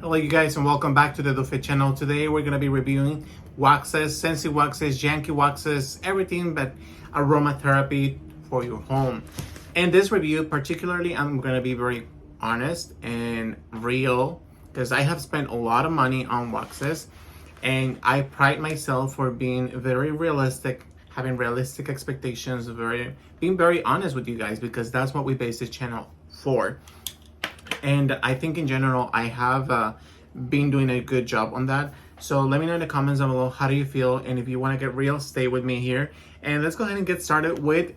Hello you guys and welcome back to the DoFit channel. Today we're going to be reviewing waxes, Scentsy waxes, Janky waxes, everything but aromatherapy for your home. In this review particularly, I'm going to be very honest and real because I have spent a lot of money on waxes and I pride myself for being very realistic, having realistic expectations, being very honest with you guys because that's what we base this channel for. And I think in general, I have been doing a good job on that. So let me know in the comments down below, how do you feel? And if you want to get real, stay with me here. And let's go ahead and get started with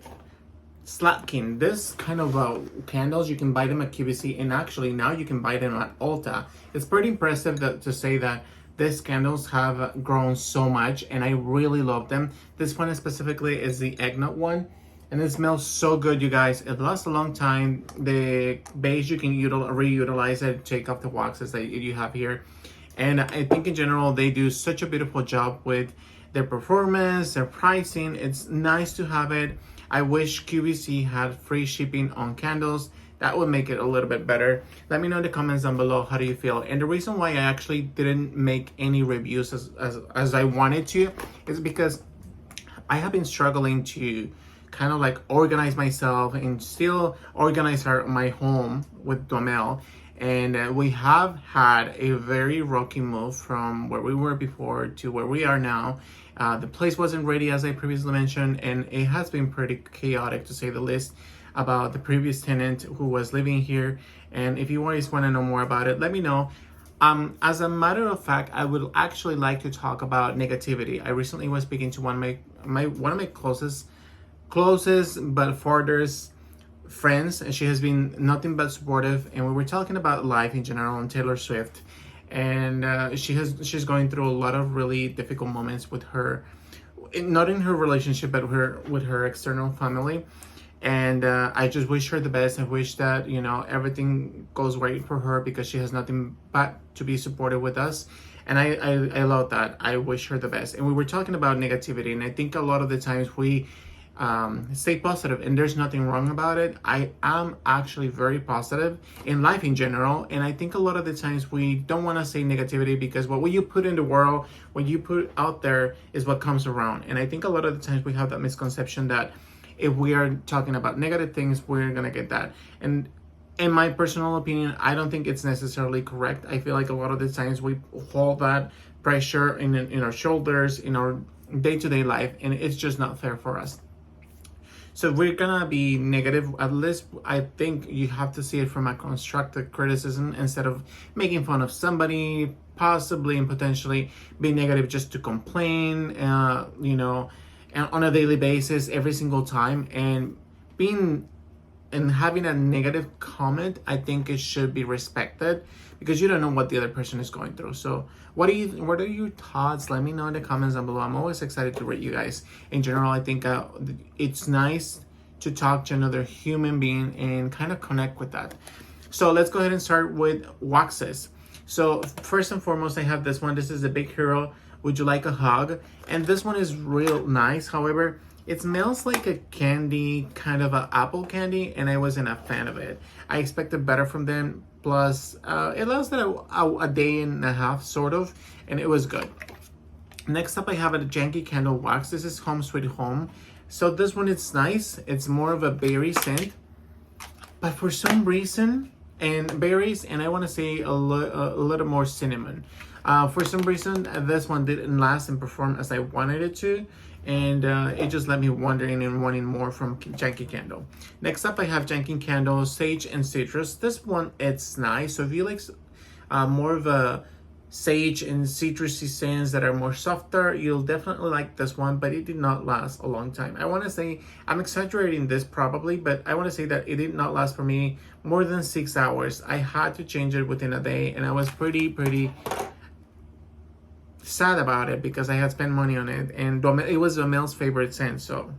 Slatkin. This kind of candles, you can buy them at QVC, and actually now you can buy them at Ulta. It's pretty impressive to say that these candles have grown so much, and I really love them. This one specifically is the eggnog one. And it smells so good, you guys. It lasts a long time. The base, you can reutilize it, take off the waxes that you have here. And I think in general, they do such a beautiful job with their performance, their pricing. It's nice to have it. I wish QVC had free shipping on candles. That would make it a little bit better. Let me know in the comments down below, how do you feel? And the reason why I actually didn't make any reviews as I wanted to is because I have been struggling to kind of like organize myself and still organize my home with Duhamel. And we have had a very rocky move from where we were before to where we are now. The place wasn't ready, as I previously mentioned, and it has been pretty chaotic to say the least about the previous tenant who was living here. And if you guys want to know more about it, let me know. As a matter of fact, I would actually like to talk about negativity. I recently was speaking to one of my closest but farthest friends, and she has been nothing but supportive, and we were talking about life in general and Taylor Swift, and she's going through a lot of really difficult moments with her, not in her relationship but with her external family. And I just wish her the best. I wish that everything goes right for her because she has nothing but to be supportive with us. And I love that. I wish her the best. And we were talking about negativity, and I think a lot of the times we stay positive, and there's nothing wrong about it. I am actually very positive in life in general, and I think a lot of the times we don't want to say negativity because what you put in the world, what you put out there is what comes around. And I think a lot of the times we have that misconception that if we are talking about negative things, we're gonna get that. And in my personal opinion, I don't think it's necessarily correct. I feel like a lot of the times we hold that pressure in our shoulders, in our day-to-day life, and it's just not fair for us. So if we're gonna be negative, at least I think you have to see it from a constructive criticism instead of making fun of somebody, possibly and potentially be negative just to complain, on a daily basis every single time, and having a negative comment. I think it should be respected because you don't know what the other person is going through. So what are your thoughts? Let me know in the comments down below. I'm always excited to read you guys. In general, I think it's nice to talk to another human being and kind of connect with that. So let's go ahead and start with waxes. So first and foremost, I have this one. This is the Big Hero Would You Like a Hug? And this one is real nice. However, it smells like a candy, kind of an apple candy, and I wasn't a fan of it. I expected better from them. Plus, it lasted a day and a half, sort of, and it was good. Next up, I have a Janky Candle Wax. This is Home Sweet Home. So this one is nice. It's more of a berry scent, but for some reason, and berries, and I want to say a little more cinnamon. For some reason, this one didn't last and perform as I wanted it to, and it just left me wondering and wanting more from Janky Candle. Next up, I have Janky Candle Sage and Citrus. This one, it's nice. So if you like more of a sage and citrusy scents that are more softer, you'll definitely like this one, but it did not last a long time. I want to say, I'm exaggerating this probably, but I want to say that it did not last for me more than 6 hours. I had to change it within a day, and I was pretty sad about it because I had spent money on it, and it was Duhamel's favorite scent. So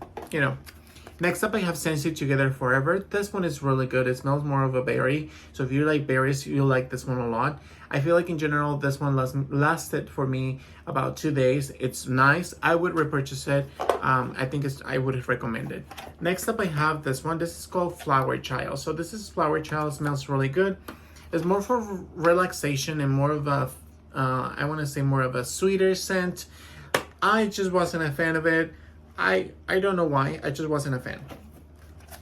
next up, I have Scentsy Together Forever. This one is really good. It smells more of a berry, so if you like berries, you'll like this one a lot. I feel like in general this one lasted for me about 2 days. It's nice. I would repurchase it. I would recommend it. Next up, I have this one. This is called Flower Child. So this is Flower Child. It smells really good. It's more for relaxation and more of a, I want to say more of a sweeter scent. I just wasn't a fan of it. I don't know why. I just wasn't a fan.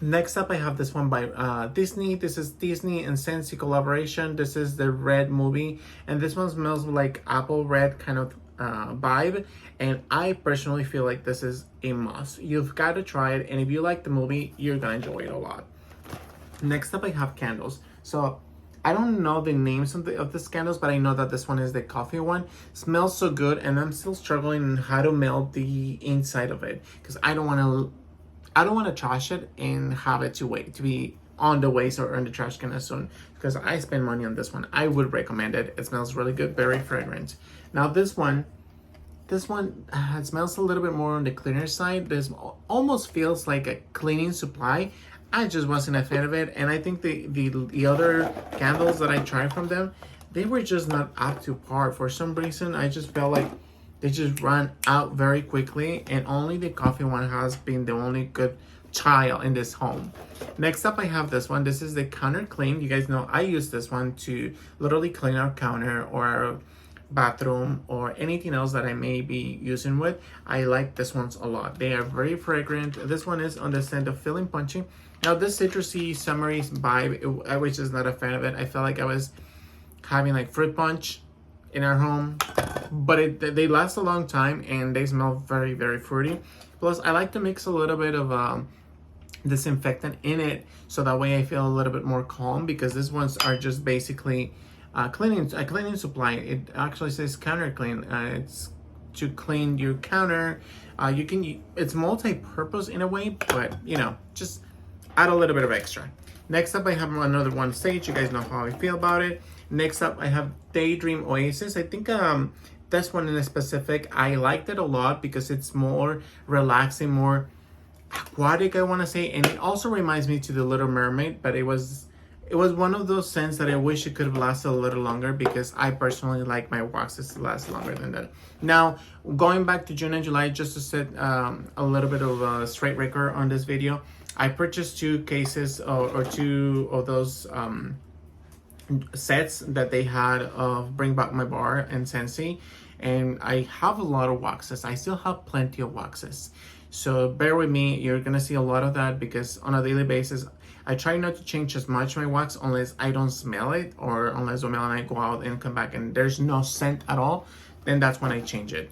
Next up, I have this one by Disney. This is Disney and Scentsy collaboration. This is the Red movie, and this one smells like apple red kind of vibe. And I personally feel like this is a must. You've got to try it, and if you like the movie, you're gonna enjoy it a lot. Next up, I have candles. So I don't know the names of the candles, but I know that this one is the coffee one. Smells so good, and I'm still struggling on how to melt the inside of it because I don't want to trash it and have it to be on the waste or in the trash can as soon, because I spend money on this one. I would recommend it. It smells really good, very fragrant. Now this one it smells a little bit more on the cleaner side. This almost feels like a cleaning supply. I just wasn't a fan of it, and I think the other candles that I tried from them, they were just not up to par. For some reason, I just felt like they just ran out very quickly, and only the coffee one has been the only good child in this home. Next up, I have this one. This is the counter clean. You guys know I use this one to literally clean our counter or our bathroom or anything else that I may be using with. I like this ones a lot. They are very fragrant. This one is on the scent of Feeling Punchy. Now this citrusy summery vibe, I was just not a fan of it. I felt like I was having like fruit punch in our home, but they last a long time and they smell very, very fruity. Plus I like to mix a little bit of disinfectant in it, so that way I feel a little bit more calm, because these ones are just basically a cleaning supply. It actually says counter clean. It's to clean your counter. It's multi-purpose in a way, but just add a little bit of extra. Next up, I have another one, Sage. You guys know how I feel about it. Next up, I have Daydream Oasis. I think this one in specific, I liked it a lot because it's more relaxing, more aquatic, I want to say, and it also reminds me to the Little Mermaid. But it was one of those scents that I wish it could have lasted a little longer, because I personally like my waxes to last longer than that. Now, going back to June and July, just to set a little bit of a straight record on this video, I purchased 2 cases or 2 of those sets that they had of Bring Back My Bar and Scentsy, and I have a lot of waxes. I still have plenty of waxes, so bear with me. You're gonna see a lot of that because on a daily basis I try not to change as much my wax unless I don't smell it, or unless Omel and I go out and come back and there's no scent at all, then that's when I change it.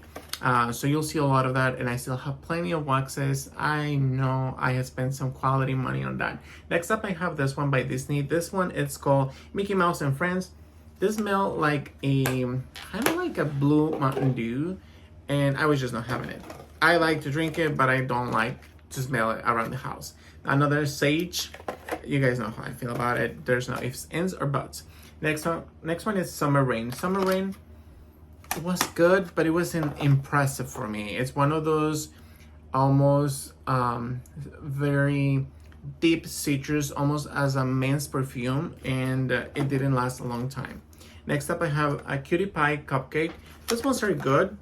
So you'll see a lot of that, and I still have plenty of waxes. I know I have spent some quality money on that. Next up, I have this one by Disney. This one, it's called Mickey Mouse and Friends. This smells like kind of like a blue Mountain Dew, and I was just not having it. I like to drink it, but I don't like to smell it around the house. Another Sage. You guys know how I feel about it. There's no ifs, ands, or buts. Next one is Summer Rain. Summer Rain was good, but it wasn't impressive for me. It's one of those almost very deep citrus, almost as a men's perfume, and it didn't last a long time. Next up, I have a Cutie Pie Cupcake. This one's very good,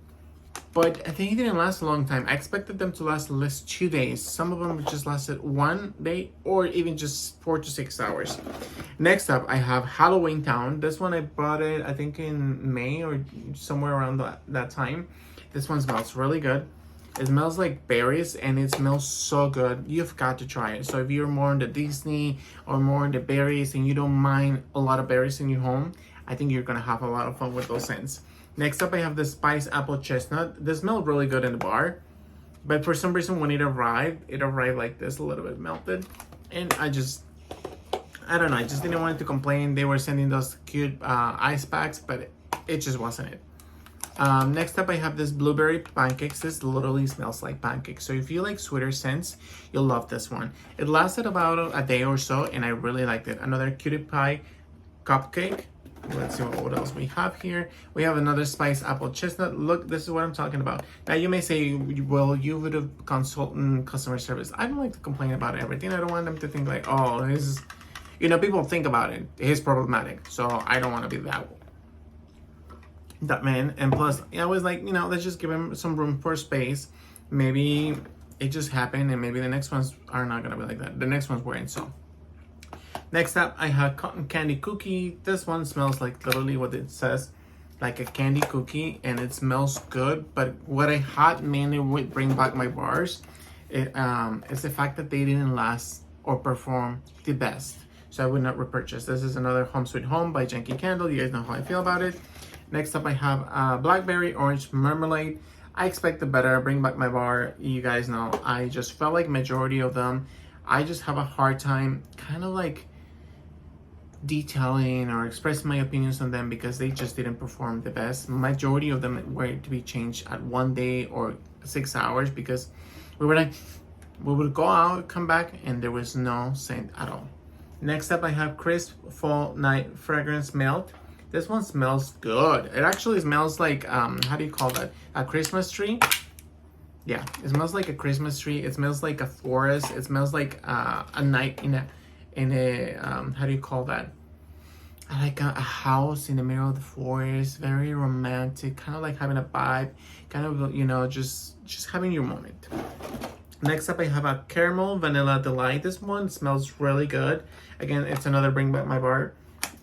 but I think it didn't last a long time. I expected them to last at least 2 days. Some of them just lasted 1 day, or even just 4 to 6 hours. Next up, I have Halloween Town. This one I bought it, I think in May or somewhere around that time. This one smells really good. It smells like berries, and it smells so good. You've got to try it. So if you're more into Disney or more into berries and you don't mind a lot of berries in your home, I think you're gonna have a lot of fun with those scents. Next up, I have the Spice Apple Chestnut. This smelled really good in the bar, but for some reason when it arrived like this, a little bit melted, and I don't know, I just didn't want to complain. They were sending those cute ice packs, but it just wasn't it. Next up, I have this Blueberry Pancakes. This literally smells like pancakes, so if you like sweeter scents, you'll love this one. It lasted about a day or so, and I really liked it. Another Cutie Pie Cupcake. Let's see what else we have here. We have another Spice Apple Chestnut. Look, this is what I'm talking about. Now you may say, well, you would have consulted customer service. I don't like to complain about everything. I don't want them to think like, oh, this is, people think about it. It's problematic. So I don't want to be that man. And plus, I was like, let's just give him some room for space. Maybe it just happened, and maybe the next ones are not gonna be like that. The next ones weren't. So Next up, I have cotton candy cookie. This one smells like literally what it says, like a candy cookie, and it smells good. But what I had mainly would bring back my bars, is the fact that they didn't last or perform the best. So I would not repurchase. This is another Home Sweet Home by Yankee Candle. You guys know how I feel about it. Next up, I have Blackberry Orange Marmalade. I expected better. Bring back my bar. You guys know I just felt like majority of them, I just have a hard time kind of like detailing or expressing my opinions on them because they just didn't perform the best. Majority of them were to be changed at 1 day or 6 hours because we would go out, come back, and there was no scent at all. Next up, I have Crisp Fall Night Fragrance Melt. This one smells good. It actually smells like, how do you call that? A Christmas tree? Yeah, it smells like a Christmas tree. It smells like a forest. It smells like a night in a how do you call that? Like a house in the middle of the forest. Very romantic, kind of like having a vibe. Kind of, you know, just having your moment. Next up, I have a Caramel Vanilla Delight. This one smells really good. Again, it's another Bring Back My Bar.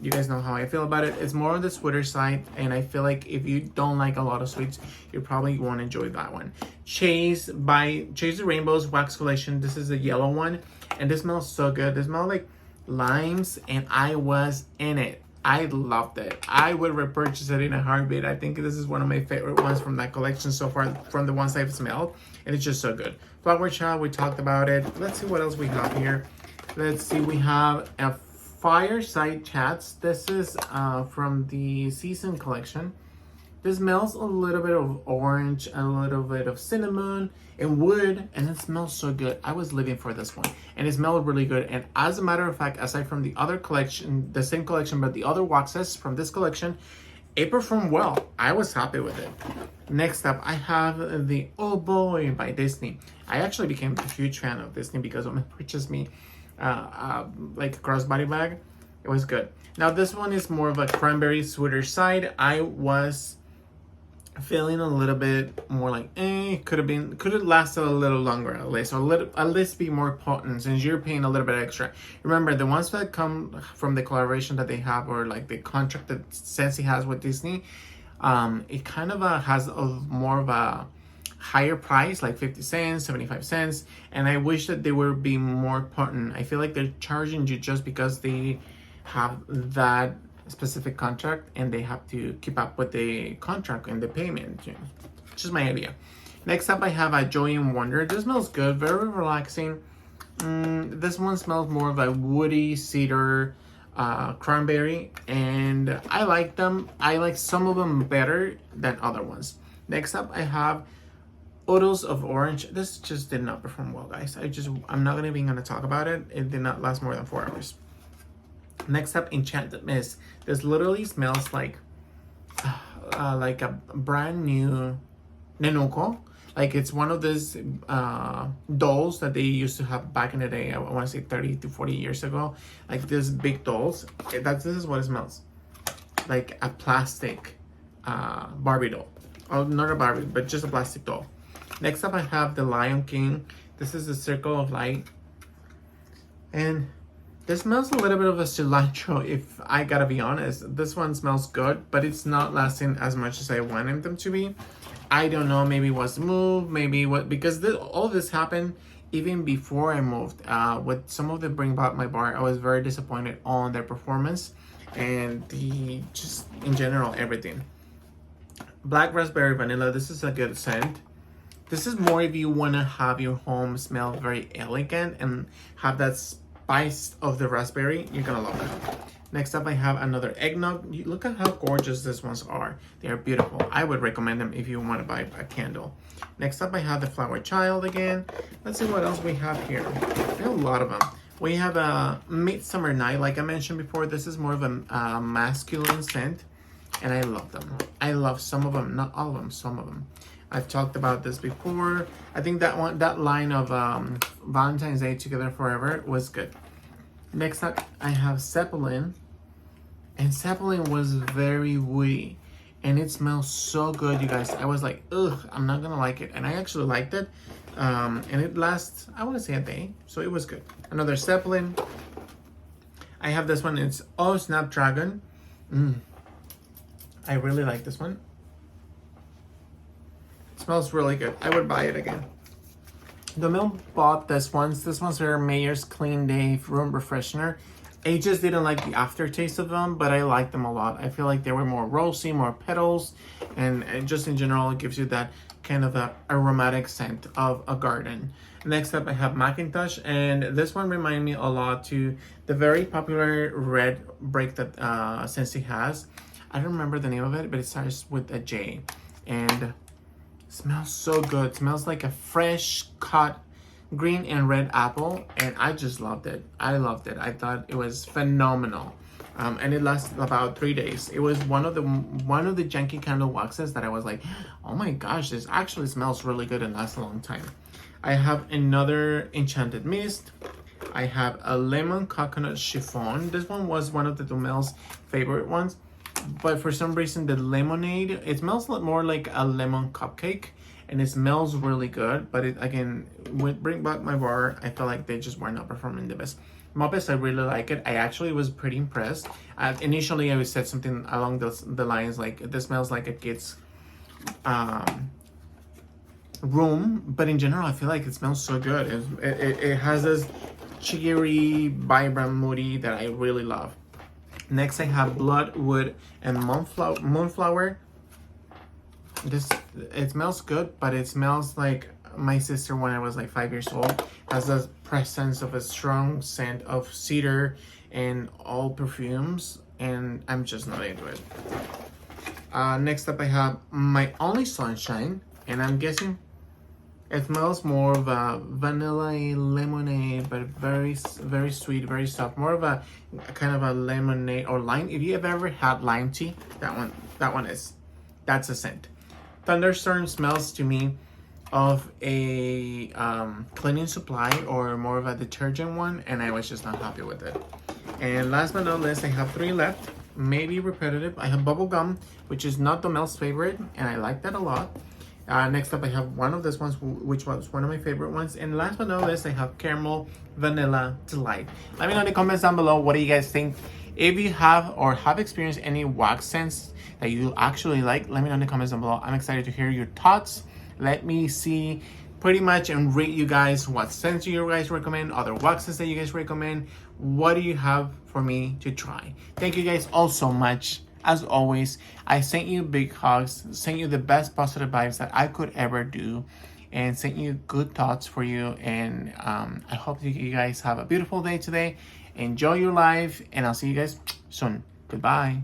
You guys know how I feel about it. It's more on the sweeter side, and I feel like if you don't like a lot of sweets, you probably won't enjoy that one. Chase the Rainbows Wax Collection. This is the yellow one, and this smells so good. This smells like limes, and I was in it. I loved it. I would repurchase it in a heartbeat. I think this is one of my favorite ones from that collection so far, from the ones I've smelled, and it's just so good. Flower Child, we talked about it. Let's see what else we have here. Let's see, we have a Fireside Chats. This is from the Season collection. This smells a little bit of orange, a little bit of cinnamon and wood, and it smells so good. I was living for this one, and it smelled really good. And as a matter of fact, aside from the other collection, the same collection, but the other waxes from this collection, it performed well. I was happy with it. Next up, I have the Oh Boy by Disney. I actually became a huge fan of Disney because when it purchased me like a crossbody bag, it was good. Now this one is more of a cranberry sweeter side. I was feeling a little bit more like could have lasted a little longer at least, or at least be more potent since you're paying a little bit extra. Remember, the ones that come from the collaboration that they have, or like the contract that Scentsy has with Disney, it kind of has more of a higher price, like 50 cents, 75 cents, and I wish that they would be more potent. I feel like they're charging you just because they have that specific contract and they have to keep up with the contract and the payment. Just my idea. Next up, I have a Joy and Wonder. This smells good, very relaxing. This one smells more of a woody cedar, cranberry, and I like them. I like some of them better than other ones. Next up, I have Oodles of Orange. This just did not perform well, guys. I'm not even gonna talk about it. It did not last more than 4 hours. Next up, Enchanted Mist. This literally smells like a brand new Nenuco. Like it's one of those dolls that they used to have back in the day. I want to say 30 to 40 years ago. Like these big dolls. This is what it smells like, a plastic Barbie doll. Oh, not a Barbie, but just a plastic doll. Next up, I have the Lion King. This is the Circle of Light. And this smells a little bit of a cilantro, if I gotta be honest. This one smells good, but it's not lasting as much as I wanted them to be. I don't know, maybe it was the move, maybe what, because all this happened even before I moved. With some of the Bring Back My Bar, I was very disappointed on their performance and just in general, everything. Black Raspberry Vanilla, this is a good scent. This is more if you want to have your home smell very elegant and have that spice of the raspberry. You're gonna love it. Next up, I have another Eggnog. Look at how gorgeous these ones are. They are beautiful. I would recommend them if you want to buy a candle. Next up, I have the Flower Child again. Let's see what else we have here. There are a lot of them. We have a Midsummer Night. Like I mentioned before, this is more of a masculine scent, and I love them. I love some of them, not all of them, some of them. I've talked about this before. I think that line of Valentine's Day Together Forever was good. Next up, I have Zeppelin. And Zeppelin was very woody. And it smells so good, you guys. I was like, ugh, I'm not gonna like it. And I actually liked it. And it lasts, I want to say, a day. So it was good. Another Zeppelin. I have this one. It's Snapdragon. I really like this one. It smells really good. I would buy it again. The Mill bought this ones. This one's their Mayor's Clean Day Room Refreshener. I just didn't like the aftertaste of them, but I like them a lot. I feel like they were more rosy, more petals, and just in general, it gives you that kind of a aromatic scent of a garden. Next up, I have Macintosh, and this one reminded me a lot to the very popular red brick that Scentsy has. I don't remember the name of it, but it starts with a J, and smells so good. Smells like a fresh cut green and red apple, and I just loved it. I loved it. I thought it was phenomenal. And it lasted about 3 days. It was one of the janky candle waxes that I was like, oh my gosh, this actually smells really good and lasts a long time. I have another Enchanted Mist. I have a lemon coconut chiffon. This one was one of the Dumel's favorite ones, but for some reason the lemonade, it smells more like a lemon cupcake, and it smells really good. But it again, with Bring Back My Bar, I felt like they just were not performing the best. Muppets, I really like it. I actually was pretty impressed. Initially, I said something along the lines like, this smells like a kid's room, but in general, I feel like it smells so good. It has this cheery, vibrant, moody that I really love. Next, I have Bloodwood and Moonflower. It smells good, but it smells like my sister when I was like 5 years old. Has the presence of a strong scent of cedar and all perfumes, and I'm just not into it. Next up, I have My Only Sunshine, and I'm guessing it smells more of a vanilla lemonade, but very, very sweet, very soft. More of a kind of a lemonade or lime. If you have ever had lime tea, that's a scent. Thunderstorm smells to me of a cleaning supply or more of a detergent one, and I was just not happy with it. And last but not least, I have 3 left. Maybe repetitive. I have Bubblegum, which is not Dumel's favorite, and I like that a lot. Next up, I have one of these ones, which was one of my favorite ones. And last but not least, I have Caramel Vanilla Delight. Let me know in the comments down below, what do you guys think? If you have or have experienced any wax scents that you actually like, let me know in the comments down below. I'm excited to hear your thoughts. Let me see pretty much and rate you guys what scents you guys recommend, other waxes that you guys recommend. What do you have for me to try? Thank you guys all so much. As always, I sent you big hugs, sent you the best positive vibes that I could ever do, and sent you good thoughts for you. And I hope you guys have a beautiful day today. Enjoy your life, and I'll see you guys soon. Goodbye.